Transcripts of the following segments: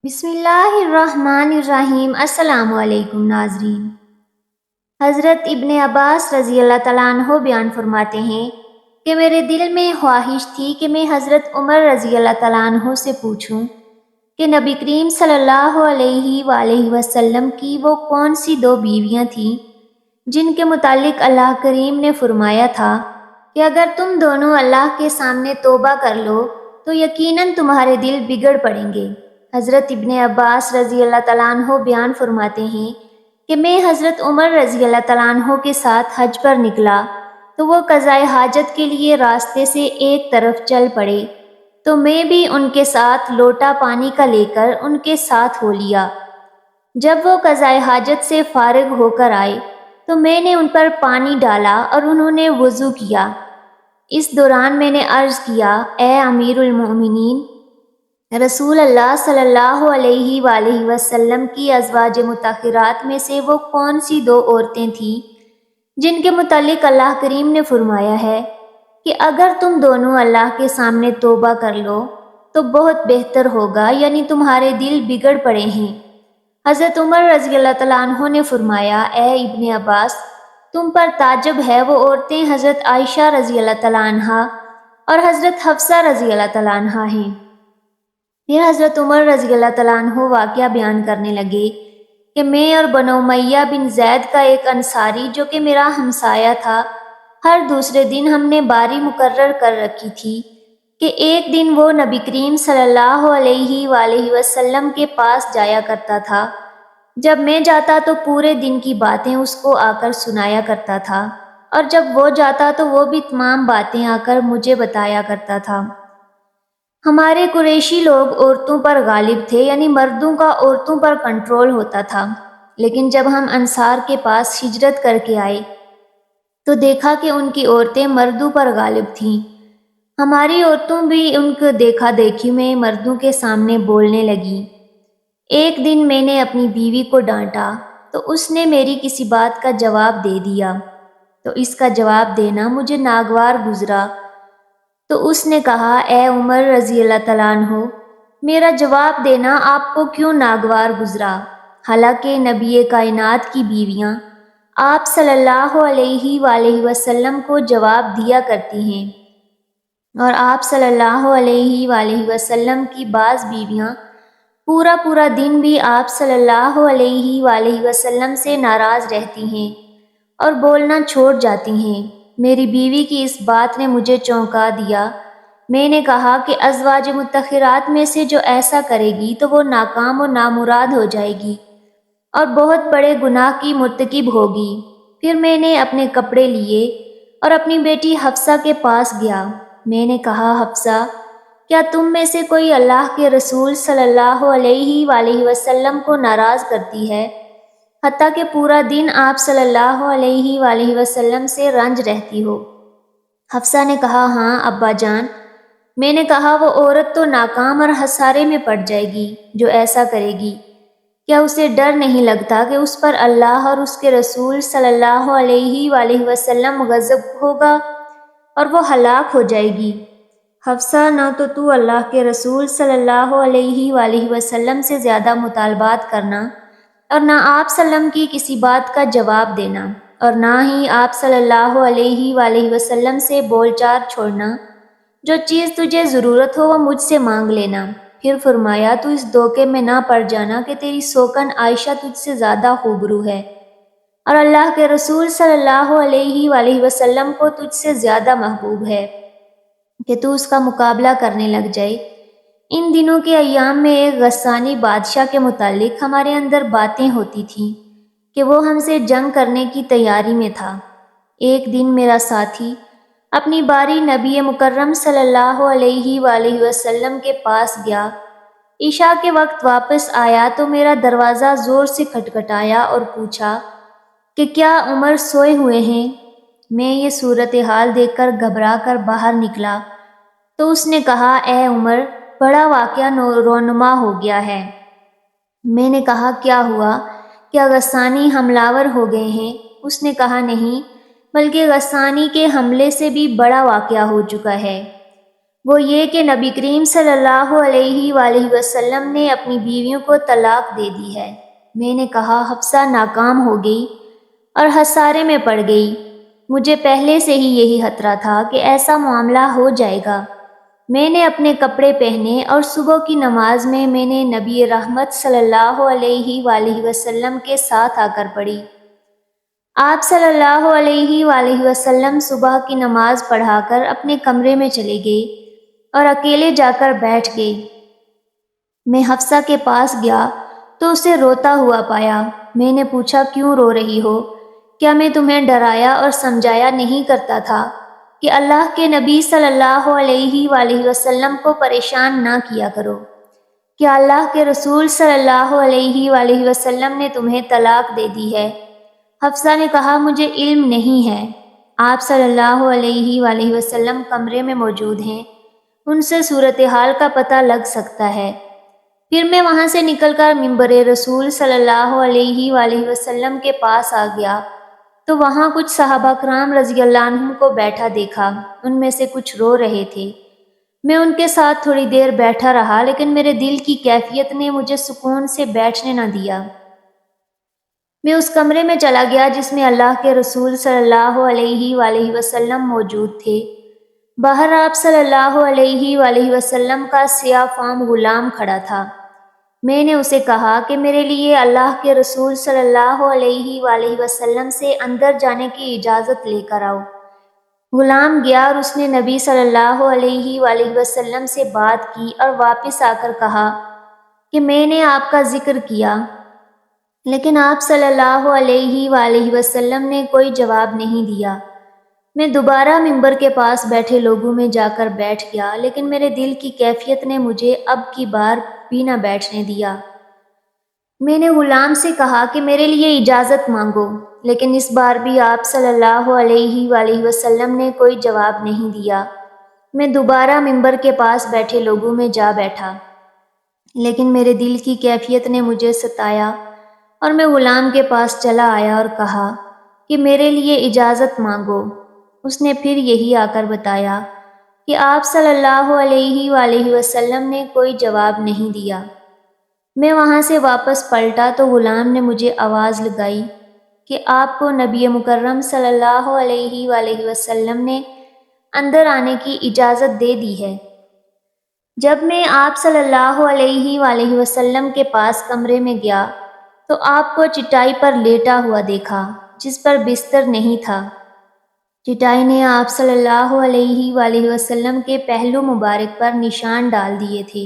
بسم اللہ الرحمن الرحیم۔ السلام علیکم ناظرین۔ حضرت ابن عباس رضی اللہ تعالیٰ عنہ بیان فرماتے ہیں کہ میرے دل میں خواہش تھی کہ میں حضرت عمر رضی اللہ تعالیٰ عنہ سے پوچھوں کہ نبی کریم صلی اللہ علیہ وآلہ وسلم کی وہ کون سی دو بیویاں تھیں جن کے متعلق اللہ کریم نے فرمایا تھا کہ اگر تم دونوں اللہ کے سامنے توبہ کر لو تو یقیناً تمہارے دل بگڑ پڑیں گے۔ حضرت ابن عباس رضی اللہ تعالیٰ عنہ بیان فرماتے ہیں کہ میں حضرت عمر رضی اللہ تعالیٰ عنہ کے ساتھ حج پر نکلا تو وہ قضائے حاجت کے لیے راستے سے ایک طرف چل پڑے تو میں بھی ان کے ساتھ لوٹا پانی کا لے کر ان کے ساتھ ہو لیا۔ جب وہ قضائے حاجت سے فارغ ہو کر آئے تو میں نے ان پر پانی ڈالا اور انہوں نے وضو کیا۔ اس دوران میں نے عرض کیا، اے امیر المؤمنین، رسول اللہ صلی اللہ علیہ وآلہ وسلم کی ازواج مطہرات میں سے وہ کون سی دو عورتیں تھیں جن کے متعلق اللہ کریم نے فرمایا ہے کہ اگر تم دونوں اللہ کے سامنے توبہ کر لو تو بہت بہتر ہوگا، یعنی تمہارے دل بگڑ پڑے ہیں۔ حضرت عمر رضی اللہ تعالیٰ عنہ نے فرمایا، اے ابن عباس، تم پر تعجب ہے، وہ عورتیں حضرت عائشہ رضی اللہ تعالیٰ عنہا اور حضرت حفصہ رضی اللہ تعالیٰ عنہا ہیں۔ پھر حضرت عمر رضی اللہ تعالیٰ عنہ واقعہ بیان کرنے لگے کہ میں اور بنو امیہ بن زید کا ایک انصاری جو کہ میرا ہمسایہ تھا، ہر دوسرے دن ہم نے باری مقرر کر رکھی تھی کہ ایک دن وہ نبی کریم صلی اللہ علیہ وآلہ وسلم کے پاس جایا کرتا تھا۔ جب میں جاتا تو پورے دن کی باتیں اس کو آ کر سنایا کرتا تھا، اور جب وہ جاتا تو وہ بھی تمام باتیں آ کر مجھے بتایا کرتا تھا۔ ہمارے قریشی لوگ عورتوں پر غالب تھے، یعنی مردوں کا عورتوں پر کنٹرول ہوتا تھا، لیکن جب ہم انصار کے پاس ہجرت کر کے آئے تو دیکھا کہ ان کی عورتیں مردوں پر غالب تھیں۔ ہماری عورتوں بھی ان کو دیکھا دیکھی میں مردوں کے سامنے بولنے لگیں۔ ایک دن میں نے اپنی بیوی کو ڈانٹا تو اس نے میری کسی بات کا جواب دے دیا، تو اس کا جواب دینا مجھے ناگوار گزرا۔ تو اس نے کہا، اے عمر رضی اللہ تعالیٰ عنہ، میرا جواب دینا آپ کو کیوں ناگوار گزرا؟ حالانکہ نبی کائنات کی بیویاں آپ صلی اللہ علیہ وآلہ وسلم کو جواب دیا کرتی ہیں، اور آپ صلی اللہ علیہ وآلہ وسلم کی بعض بیویاں پورا دن بھی آپ صلی اللہ علیہ وآلہ وسلم سے ناراض رہتی ہیں اور بولنا چھوڑ جاتی ہیں۔ میری بیوی کی اس بات نے مجھے چونکا دیا۔ میں نے کہا کہ ازواج مطہرات میں سے جو ایسا کرے گی تو وہ ناکام و نامراد ہو جائے گی اور بہت بڑے گناہ کی مرتکب ہوگی۔ پھر میں نے اپنے کپڑے لیے اور اپنی بیٹی حفصہ کے پاس گیا۔ میں نے کہا، حفصہ، کیا تم میں سے کوئی اللہ کے رسول صلی اللہ علیہ وآلہ وسلم کو ناراض کرتی ہے، حتیٰ کہ پورا دن آپ صلی اللہ علیہ وآلہ وسلم سے رنج رہتی ہو؟ حفصہ نے کہا، ہاں ابا جان۔ میں نے کہا، وہ عورت تو ناکام اور خسارے میں پڑ جائے گی جو ایسا کرے گی۔ کیا اسے ڈر نہیں لگتا کہ اس پر اللہ اور اس کے رسول صلی اللہ علیہ وآلہ وسلم غضب ہوگا اور وہ ہلاک ہو جائے گی؟ حفصہ، نہ تو اللہ کے رسول صلی اللہ علیہ وآلہ وسلم سے زیادہ مطالبات کرنا اور نہ آپ سلم کی کسی بات کا جواب دینا، اور نہ ہی آپ صلی اللہ علیہ وآلہ وسلم سے بول چال چھوڑنا۔ جو چیز تجھے ضرورت ہو وہ مجھ سے مانگ لینا۔ پھر فرمایا، تو اس دھوکے میں نہ پڑ جانا کہ تیری سوکن عائشہ تجھ سے زیادہ خوبرو ہے اور اللہ کے رسول صلی اللہ علیہ وآلہ وسلم کو تجھ سے زیادہ محبوب ہے کہ تو اس کا مقابلہ کرنے لگ جائے۔ ان دنوں کے ایام میں ایک غسانی بادشاہ کے متعلق ہمارے اندر باتیں ہوتی تھیں کہ وہ ہم سے جنگ کرنے کی تیاری میں تھا۔ ایک دن میرا ساتھی اپنی باری نبی مکرم صلی اللہ علیہ وآلہ وسلم کے پاس گیا۔ عشاء کے وقت واپس آیا تو میرا دروازہ زور سے کھٹکھٹایا اور پوچھا کہ کیا عمر سوئے ہوئے ہیں؟ میں یہ صورتحال دیکھ کر گھبرا کر باہر نکلا تو اس نے کہا، اے عمر، بڑا واقعہ رونما ہو گیا ہے۔ میں نے کہا، کیا ہوا؟ کیا غسانی حملہ ہو گئے ہیں؟ اس نے کہا، نہیں، بلکہ غسانی کے حملے سے بھی بڑا واقعہ ہو چکا ہے۔ وہ یہ کہ نبی کریم صلی اللہ علیہ وآلہ وسلم نے اپنی بیویوں کو طلاق دے دی ہے۔ میں نے کہا حفصہ ناکام ہو گئی اور خسارے میں پڑ گئی۔ مجھے پہلے سے ہی یہی خطرہ تھا کہ ایسا معاملہ ہو جائے گا۔ میں نے اپنے کپڑے پہنے اور صبح کی نماز میں نے نبی رحمت صلی اللہ علیہ وآلہ وسلم کے ساتھ آ کر پڑھی۔ آپ صلی اللہ علیہ وآلہ وسلم صبح کی نماز پڑھا کر اپنے کمرے میں چلے گئے اور اکیلے جا کر بیٹھ گئے۔ میں حفصہ کے پاس گیا تو اسے روتا ہوا پایا۔ میں نے پوچھا کیوں رو رہی ہو؟ کیا میں تمہیں ڈرایا اور سمجھایا نہیں کرتا تھا کہ اللہ کے نبی صلی اللہ علیہ وآلہ وسلم کو پریشان نہ کیا کرو؟ کیا اللہ کے رسول صلی اللہ علیہ وآلہ وسلم نے تمہیں طلاق دے دی ہے؟ حفصہ نے کہا مجھے علم نہیں ہے۔ آپ صلی اللہ علیہ وآلہ وسلم کمرے میں موجود ہیں، ان سے صورتحال کا پتہ لگ سکتا ہے۔ پھر میں وہاں سے نکل کر منبر رسول صلی اللہ علیہ وآلہ وسلم کے پاس آ گیا تو وہاں کچھ صحابہ کرام رضی اللہ عنہم کو بیٹھا دیکھا۔ ان میں سے کچھ رو رہے تھے۔ میں ان کے ساتھ تھوڑی دیر بیٹھا رہا، لیکن میرے دل کی کیفیت نے مجھے سکون سے بیٹھنے نہ دیا۔ میں اس کمرے میں چلا گیا جس میں اللہ کے رسول صلی اللہ علیہ وآلہ وسلم موجود تھے۔ باہر آپ صلی اللہ علیہ وآلہ وسلم کا سیاہ فام غلام کھڑا تھا۔ میں نے اسے کہا کہ میرے لیے اللہ کے رسول صلی اللہ علیہ وآلہ وسلم سے اندر جانے کی اجازت لے کر آؤ۔ غلام گیا اور اس نے نبی صلی اللہ علیہ وآلہ وسلم سے بات کی اور واپس آ کر کہا کہ میں نے آپ کا ذکر کیا، لیکن آپ صلی اللہ علیہ وآلہ وسلم نے کوئی جواب نہیں دیا۔ میں دوبارہ منبر کے پاس بیٹھے لوگوں میں جا کر بیٹھ گیا، لیکن میرے دل کی کیفیت نے مجھے اب کی بار بھی نہ بیٹھنے دیا۔ میں نے غلام سے کہا کہ میرے لیے اجازت مانگو، لیکن اس بار بھی آپ صلی اللہ علیہ وآلہ وسلم نے کوئی جواب نہیں دیا۔ میں دوبارہ منبر کے پاس بیٹھے لوگوں میں جا بیٹھا، لیکن میرے دل کی کیفیت نے مجھے ستایا اور میں غلام کے پاس چلا آیا اور کہا کہ میرے لیے اجازت مانگو۔ اس نے پھر یہی آ کر بتایا کہ آپ صلی اللہ علیہ وآلہ وسلم نے کوئی جواب نہیں دیا۔ میں وہاں سے واپس پلٹا تو غلام نے مجھے آواز لگائی کہ آپ کو نبی مکرم صلی اللہ علیہ وآلہ وسلم نے اندر آنے کی اجازت دے دی ہے۔ جب میں آپ صلی اللہ علیہ وآلہ وسلم کے پاس کمرے میں گیا تو آپ کو چٹائی پر لیٹا ہوا دیکھا جس پر بستر نہیں تھا۔ چٹائی نے آپ صلی اللہ علیہ وآلہ وسلم کے پہلو مبارک پر نشان ڈال دیے تھے۔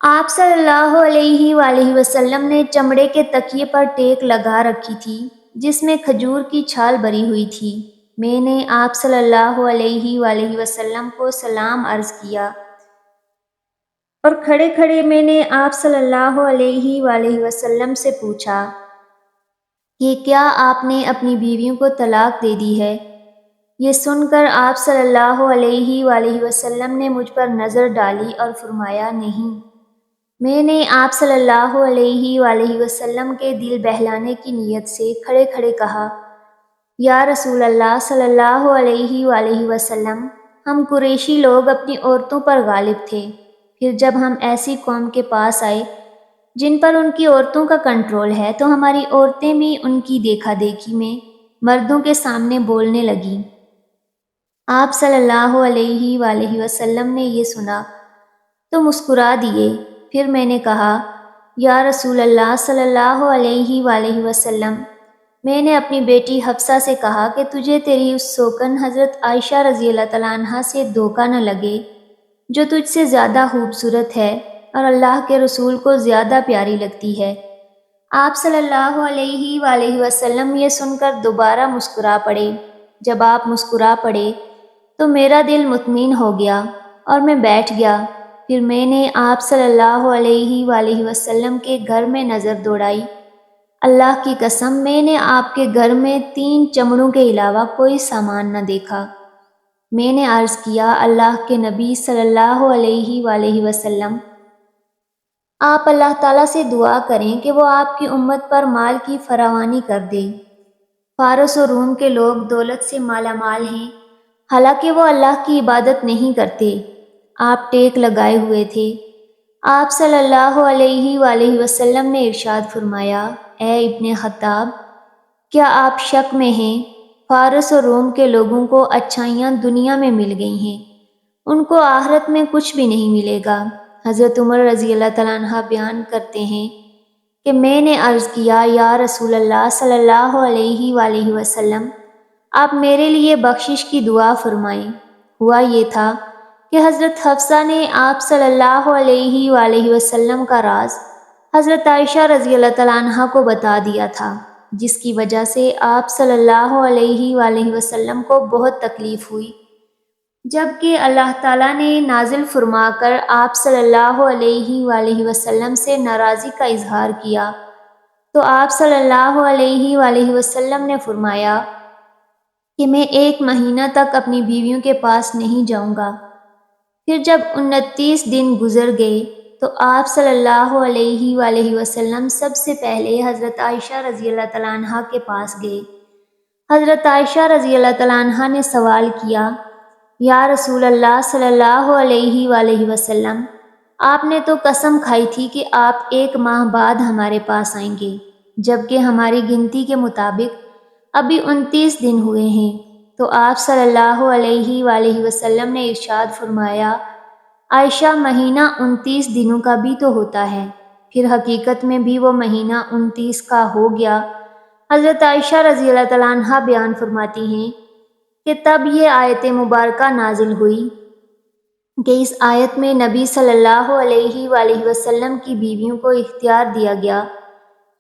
آپ صلی اللہ علیہ وآلہ وسلم نے چمڑے کے تکیے پر ٹیک لگا رکھی تھی جس میں کھجور کی چھال بری ہوئی تھی۔ میں نے آپ صلی اللہ علیہ وآلہ وسلم کو سلام عرض کیا اور کھڑے کھڑے میں نے آپ صلی اللہ علیہ وآلہ وسلم سے پوچھا کہ کیا آپ نے اپنی بیویوں کو طلاق دے دی ہے؟ یہ سن کر آپ صلی اللہ علیہ وآلہ وسلم نے مجھ پر نظر ڈالی اور فرمایا نہیں۔ میں نے آپ صلی اللہ علیہ وآلہ وسلم کے دل بہلانے کی نیت سے کھڑے کھڑے کہا یا رسول اللہ صلی اللہ علیہ وآلہ وسلم، ہم قریشی لوگ اپنی عورتوں پر غالب تھے، پھر جب ہم ایسی قوم کے پاس آئے جن پر ان کی عورتوں کا کنٹرول ہے تو ہماری عورتیں بھی ان کی دیکھا دیکھی میں مردوں کے سامنے بولنے لگیں۔ آپ صلی اللہ علیہ وآلہ وسلم نے یہ سنا تو مسکرا دیے۔ پھر میں نے کہا یا رسول اللہ صلی اللہ علیہ وآلہ وسلم، میں نے اپنی بیٹی حفصہ سے کہا کہ تجھے تیری اس سوکن حضرت عائشہ رضی اللہ تعالیٰ عنہا سے دھوکہ نہ لگے جو تجھ سے زیادہ خوبصورت ہے اور اللہ کے رسول کو زیادہ پیاری لگتی ہے۔ آپ صلی اللہ علیہ وآلہ وسلم یہ سن کر دوبارہ مسکرا پڑے۔ جب آپ مسکرا پڑے تو میرا دل مطمئن ہو گیا اور میں بیٹھ گیا۔ پھر میں نے آپ صلی اللہ علیہ وآلہ وسلم کے گھر میں نظر دوڑائی۔ اللہ کی قسم میں نے آپ کے گھر میں 3 چمڑوں کے علاوہ کوئی سامان نہ دیکھا۔ میں نے عرض کیا اللہ کے نبی صلی اللہ علیہ وآلہ وسلم، آپ اللہ تعالیٰ سے دعا کریں کہ وہ آپ کی امت پر مال کی فراوانی کر دے۔ فارس و روم کے لوگ دولت سے مالا مال ہیں، حالانکہ وہ اللہ کی عبادت نہیں کرتے۔ آپ ٹیک لگائے ہوئے تھے۔ آپ صلی اللہ علیہ وآلہ وسلم نے ارشاد فرمایا، اے ابن خطاب، کیا آپ شک میں ہیں؟ فارس اور روم کے لوگوں کو اچھائیاں دنیا میں مل گئی ہیں، ان کو آخرت میں کچھ بھی نہیں ملے گا۔ حضرت عمر رضی اللہ تعالیٰ عنہ بیان کرتے ہیں کہ میں نے عرض کیا، یا رسول اللہ صلی اللہ علیہ وآلہ وسلم، آپ میرے لیے بخشش کی دعا فرمائیں۔ ہوا یہ تھا کہ حضرت حفصہ نے آپ صلی اللہ علیہ وآلہ وسلم کا راز حضرت عائشہ رضی اللہ تعالیٰ عنہ کو بتا دیا تھا، جس کی وجہ سے آپ صلی اللہ علیہ وآلہ وسلم کو بہت تکلیف ہوئی۔ جبکہ اللہ تعالیٰ نے نازل فرما کر آپ صلی اللہ علیہ وآلہ وسلم سے ناراضی کا اظہار کیا، تو آپ صلی اللہ علیہ وآلہ وسلم نے فرمایا کہ میں 1 مہینہ تک اپنی بیویوں کے پاس نہیں جاؤں گا۔ پھر جب 29 دن گزر گئے تو آپ صلی اللہ علیہ وآلہ وسلم سب سے پہلے حضرت عائشہ رضی اللہ تعالیٰ عنہ کے پاس گئے۔ حضرت عائشہ رضی اللہ تعالیٰ عنہ نے سوال کیا، یا رسول اللہ صلی اللہ علیہ وآلہ وسلم، آپ نے تو قسم کھائی تھی کہ آپ 1 ماہ بعد ہمارے پاس آئیں گے، جبکہ ہماری گنتی کے مطابق ابھی 29 دن ہوئے ہیں۔ تو آپ صلی اللہ علیہ وآلہ وسلم نے ارشاد فرمایا، عائشہ، مہینہ 29 دنوں کا بھی تو ہوتا ہے، پھر حقیقت میں بھی وہ مہینہ 29 کا ہو گیا۔ حضرت عائشہ رضی اللہ تعالیٰ عنہ بیان فرماتی ہیں کہ تب یہ آیت مبارکہ نازل ہوئی کہ اس آیت میں نبی صلی اللہ علیہ وآلہ وسلم کی بیویوں کو اختیار دیا گیا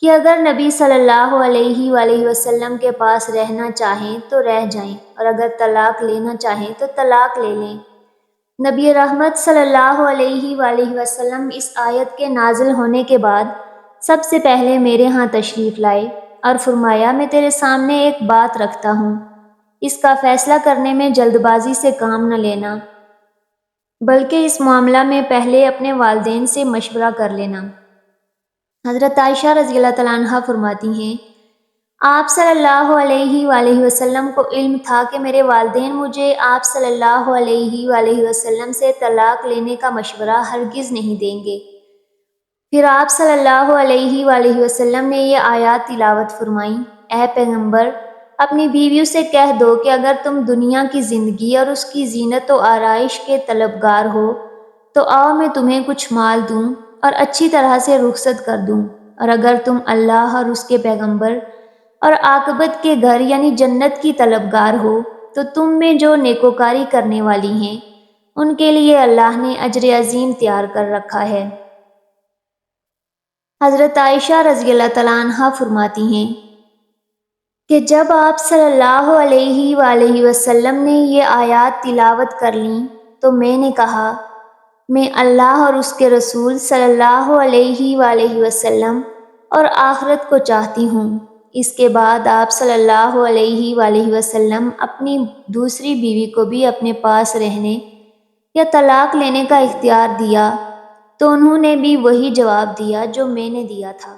کہ اگر نبی صلی اللہ علیہ وآلہ وسلم کے پاس رہنا چاہیں تو رہ جائیں، اور اگر طلاق لینا چاہیں تو طلاق لے لیں۔ نبی رحمت صلی اللہ علیہ وآلہ وسلم اس آیت کے نازل ہونے کے بعد سب سے پہلے میرے ہاں تشریف لائے اور فرمایا، میں تیرے سامنے ایک بات رکھتا ہوں، اس کا فیصلہ کرنے میں جلد بازی سے کام نہ لینا، بلکہ اس معاملہ میں پہلے اپنے والدین سے مشورہ کر لینا۔ حضرت عائشہ رضی اللہ تعالیٰ عنہ فرماتی ہیں، آپ صلی اللہ علیہ وآلہ وسلم کو علم تھا کہ میرے والدین مجھے آپ صلی اللہ علیہ وآلہ وسلم سے طلاق لینے کا مشورہ ہرگز نہیں دیں گے۔ پھر آپ صلی اللہ علیہ وآلہ وسلم نے یہ آیات تلاوت فرمائیں، اے پیغمبر، اپنی بیویوں سے کہہ دو کہ اگر تم دنیا کی زندگی اور اس کی زینت و آرائش کے طلبگار ہو تو آؤ میں تمہیں کچھ مال دوں اور اچھی طرح سے رخصت کر دوں، اور اگر تم اللہ اور اس کے پیغمبر اور عاقبت کے گھر یعنی جنت کی طلبگار ہو تو تم میں جو نیکوکاری کرنے والی ہیں ان کے لیے اللہ نے اجر عظیم تیار کر رکھا ہے۔ حضرت عائشہ رضی اللہ تعالیٰ عنہ فرماتی ہیں کہ جب آپ صلی اللہ علیہ وآلہ وسلم نے یہ آیات تلاوت کر لیں تو میں نے کہا، میں اللہ اور اس کے رسول صلی اللہ علیہ وآلہ وسلم اور آخرت کو چاہتی ہوں۔ اس کے بعد آپ صلی اللہ علیہ وآلہ وسلم اپنی دوسری بیوی کو بھی اپنے پاس رہنے یا طلاق لینے کا اختیار دیا، تو انہوں نے بھی وہی جواب دیا جو میں نے دیا تھا۔